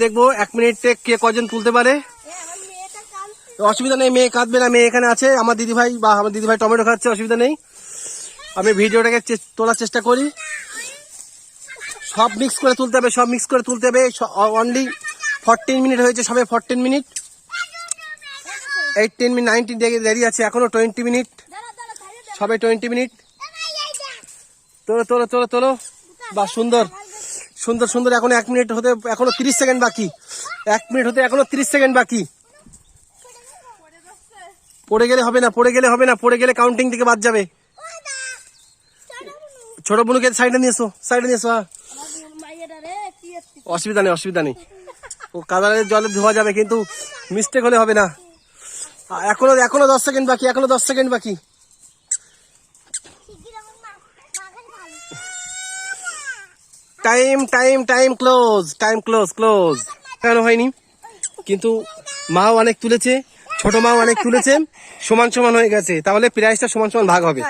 দেখবো 1 মিনিটে কে কজন তুলতে পারে। অসুবিধা নেই, মেয়ে কাঁদবে না, মেয়ে এখানে আছে। আমার দিদিভাই টমেটো খাচ্ছে, অসুবিধা নেই। আমি ভিডিওটাকে তোলার চেষ্টা করি। সব মিক্স করে তুলতে হবে, অনলি 14 মিনিট হয়েছে, সবে 14 মিনিট, 18 মিনিট, 19 দেরি আছে, এখনো 20 মিনিট, সবে 20 মিনিট। তোলো বা সুন্দর। এখনো 1 মিনিট হতে এখনো 30 সেকেন্ড বাকি। 1 মিনিট হতে এখনো 30 সেকেন্ড বাকি। পড়ে গেলে হবে না, পড়ে গেলে কাউন্টিং থেকে বাদ যাবে। ছোট বোনকে সাইডে নিয়ে এসো। অসুবিধা নেই, ও কাদারের জলে ধোয়া যাবে, কিন্তু মিস্টেক হলে হবে না। এখনো 10 সেকেন্ড বাকি। Time close. কেন হয়নি, কিন্তু মাও অনেক তুলেছে, ছোট মাও অনেক তুলেছে, সমান হয়ে গেছে, তাহলে প্রাইসটা সমান ভাগ হবে।